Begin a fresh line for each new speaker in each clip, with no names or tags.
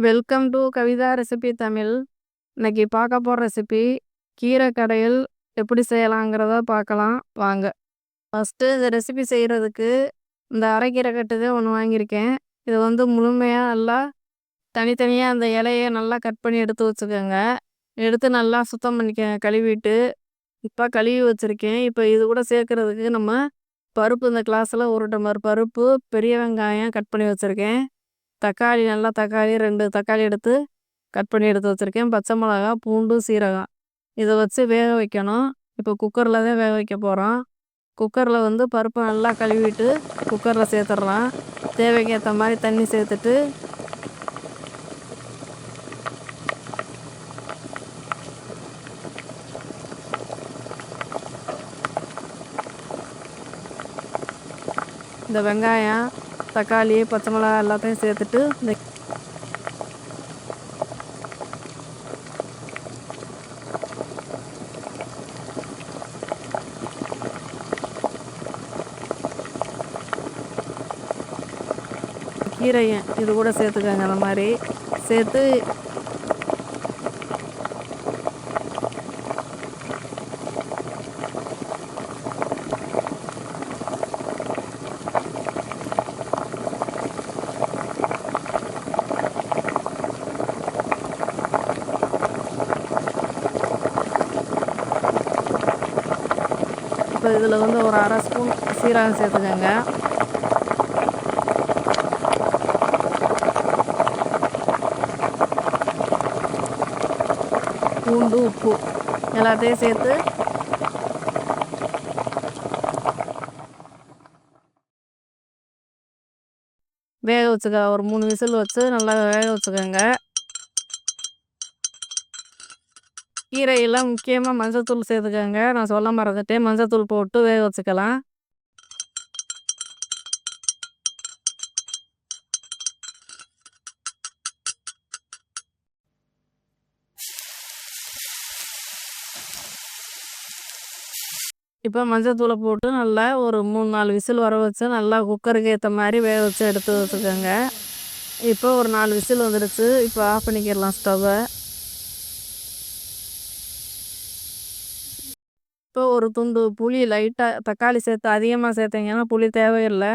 Welcome to Kavitha recipe Tamil. இன்னைக்கு பார்க்க போகிற ரெசிபி கீரை கடையில் எப்படி செய்யலாங்கிறத பார்க்கலாம் வாங்க. ஃபஸ்ட்டு இந்த ரெசிபி செய்கிறதுக்கு இந்த அரைக்கீரை கட்டுதே ஒன்று வாங்கியிருக்கேன். இதை முழுமையாக நல்லா தனித்தனியாக அந்த இலையை நல்லா கட் பண்ணி எடுத்து வச்சுக்கோங்க. எடுத்து நல்லா சுத்தம் பண்ணிக்க கழுவிட்டு இப்போ கழுவி வச்சுருக்கேன். இப்போ இது கூட சேர்க்குறதுக்கு நம்ம பருப்பு இந்த கிளாஸில் 1 டம்ளர் பருப்பு, பெரிய வெங்காயம் கட் பண்ணி வச்சுருக்கேன். தக்காளி 2 தக்காளி எடுத்து கட் பண்ணி எடுத்து வச்சுருக்கேன். பச்சை மிளகா, பூண்டு, சீரகம் இதை வச்சு வேக வைக்கணும். இப்போ குக்கரில் தான் வேக வைக்க போகிறோம். குக்கரில் பருப்பை நல்லா கழுவிட்டு குக்கரில் சேர்த்துடலாம். தேவைக்கு ஏற்ற மாதிரி தண்ணி சேர்த்துட்டு இந்த வெங்காயம், தக்காளி, பச்சை மிளகா எல்லாத்தையும் சேர்த்துட்டு இந்த கீரையை இது கூட சேர்த்துக்கோங்க. அந்த மாதிரி சேர்த்து இப்போ இதில் ஒரு அரை ஸ்பூன் சீரகம் சேர்த்துக்கோங்க. பூண்டு, உப்பு எல்லாத்தையும் சேர்த்து வேக வச்சுக்க. ஒரு 3 விசில் வச்சு நல்லா வேக வச்சுக்கோங்க. கீரையெல்லாம் முக்கியமாக மஞ்சத்தூள் சேர்த்துக்கோங்க. நான் சொல்ல மறந்துட்டேன். மஞ்சத்தூள் போட்டு வேக வச்சுக்கலாம். இப்போ மஞ்சத்தூளை போட்டு நல்லா ஒரு 3-4 விசில் வர வச்சு நல்லா குக்கருக்கு ஏற்ற மாதிரி வேக வச்சு எடுத்து வச்சுக்கோங்க. இப்போ ஒரு 4 விசில் வந்துடுச்சு. இப்போ ஆஃப் பண்ணிக்கிடலாம் ஸ்டவ்வை. இப்போ ஒரு துண்டு புளி லைட்டாக தக்காளி சேர்த்து அதிகமாக சேர்த்திங்கன்னா புளி தேவையில்லை.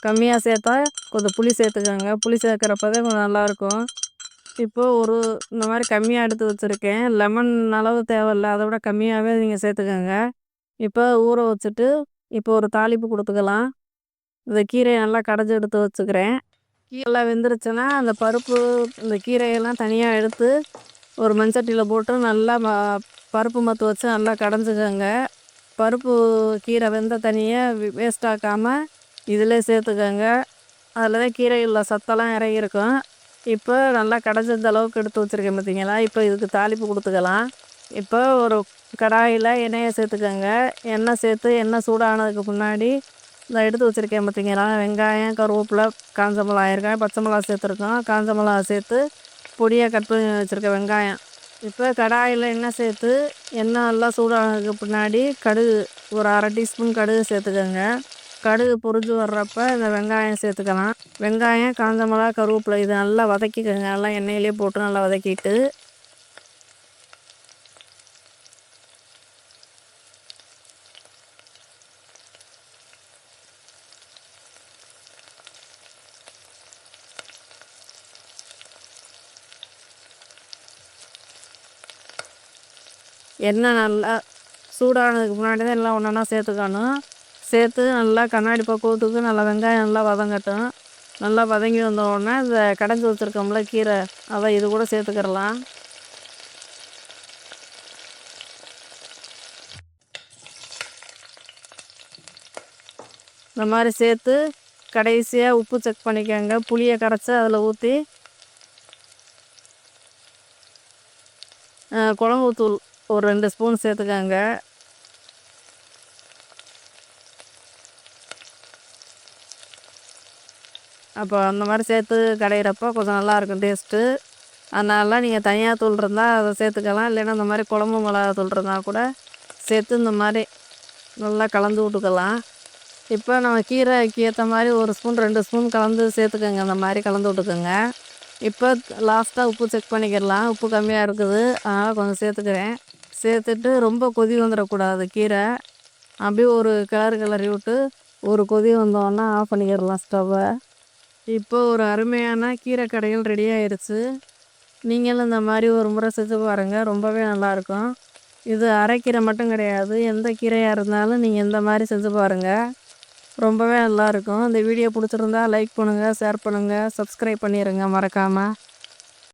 கம்மியாக சேர்த்தா கொஞ்சம் புளி சேர்த்துக்கோங்க. புளி சேர்க்குறப்ப தான் கொஞ்சம் நல்லாயிருக்கும். இப்போ இந்த மாதிரி கம்மியாக எடுத்து வச்சுருக்கேன். லெமன் அளவு தேவையில்லை, அதை விட கம்மியாகவே நீங்கள் சேர்த்துக்கோங்க. இப்போ ஊற வச்சுட்டு இப்போ ஒரு தாளிப்பு கொடுத்துக்கலாம். இந்த கீரையை நல்லா கடைஞ்சி எடுத்து வச்சுக்கிறேன். கீரைலாம் வெந்துருச்சுன்னா அந்த பருப்பு இந்த கீரையெல்லாம் தனியாக எடுத்து ஒரு மண்சட்டியில் போட்டு நல்லா பருப்பு மத்து வச்சு நல்லா கடைஞ்சிக்கோங்க. பருப்பு கீரை வெந்த தனியாக வேஸ்ட் ஆக்காமல் இதிலே சேர்த்துக்கோங்க. அதில் தான் கீரையில் சத்தெல்லாம் இறங்கியிருக்கும். இப்போ நல்லா கடைஞ்ச அளவுக்கு எடுத்து வச்சுருக்கேன் பார்த்தீங்களா. இப்போ இதுக்கு தாளிப்பு கொடுத்துக்கலாம். இப்போ ஒரு கடாயில் எண்ணெயை சேர்த்துக்கோங்க. எண்ணெய் சேர்த்து எண்ணெய் சூடானதுக்கு முன்னாடி இந்த எடுத்து வச்சுருக்கேன் பார்த்தீங்களா, வெங்காயம், கருவேப்பிலை, காஞ்ச மிளகாய், பச்சை மிளகா சேர்த்துருக்கோம். காஞ்ச மிளகா சேர்த்து பொடியாக கட் பண்ணி வச்சுருக்கேன் வெங்காயம். இப்போ கடாயில் எண்ணெய் சேர்த்து எண்ணெய் நல்லா சூடானதுக்கு பின்னாடி கடுகு ஒரு அரை டீஸ்பூன் கடுகு சேர்த்துக்கோங்க. கடுகு பொரிஞ்சு வர்றப்ப இந்த வெங்காயம் சேர்த்துக்கலாம். வெங்காயம், காஞ்ச மிளகா, கருவேப்பிலை இது நல்லா வதக்கிக்கோங்க. நல்லா எண்ணெயிலே போட்டு நல்லா வதக்கிட்டு எண்ணெய் நல்லா சூடானதுக்கு முன்னாடி தான் எல்லாம் ஒன்றா சேர்த்துக்கணும். சேர்த்து நல்லா கண்ணாடி பக்குவத்துக்கு நல்லா வெங்காயம் நல்லா வதங்கட்டும். நல்லா வதங்கி வந்தோடனே இந்த கடைஞ்சி வச்சுருக்கோம்ல கீரை, அதை இது கூட சேர்த்துக்கிறலாம். இந்த மாதிரி சேர்த்து கடைசியாக உப்பு செக் பண்ணிக்கோங்க. புளியை கரைச்சி அதில் ஊற்றி குழம்பு தூள் ஒரு 2 ஸ்பூன் சேர்த்துக்கோங்க. அப்போ அந்த மாதிரி சேர்த்து கடையிறப்போ கொஞ்சம் நல்லாயிருக்கும் டேஸ்ட்டு. அதனால நீங்கள் தனியாக தூள் இருந்தால் அதை சேர்த்துக்கலாம். இல்லைன்னா இந்த மாதிரி குழம்பு மிளகா தூள் இருந்தால் கூட சேர்த்து இந்த மாதிரி நல்லா கலந்து விட்டுக்கலாம். இப்போ நம்ம கீரைக்கு ஏற்ற மாதிரி 1 ஸ்பூன் 2 ஸ்பூன் கலந்து சேர்த்துக்கோங்க. அந்த மாதிரி கலந்து விட்டுக்கோங்க. இப்போ லாஸ்ட்டாக உப்பு செக் பண்ணிக்கிடலாம். உப்பு கம்மியாக இருக்குது, அதனால் கொஞ்சம் சேர்த்துக்கிறேன். சேர்த்துட்டு ரொம்ப கொதி வந்துடக்கூடாது கீரை. அப்படியே ஒரு கிளறி விட்டு ஒரு கொதி வந்தோன்னா ஆஃப் பண்ணிக்கிடலாம் ஸ்டவ்வை. இப்போ ஒரு அருமையான கீரை கடையில் ரெடி ஆயிடுச்சு. நீங்களும் இந்த மாதிரி ஒரு முறை செஞ்சு பாருங்கள், ரொம்பவே நல்லாயிருக்கும். இது அரைக்கீரை மட்டும் கிடையாது, எந்த கீரையாக இருந்தாலும் நீங்கள் இந்த மாதிரி செஞ்சு பாருங்கள், ரொம்பவே நல்லாயிருக்கும். இந்த வீடியோ பிடிச்சிருந்தா லைக் பண்ணுங்கள், ஷேர் பண்ணுங்கள், சப்ஸ்கிரைப் பண்ணிடுங்க மறக்காமல்.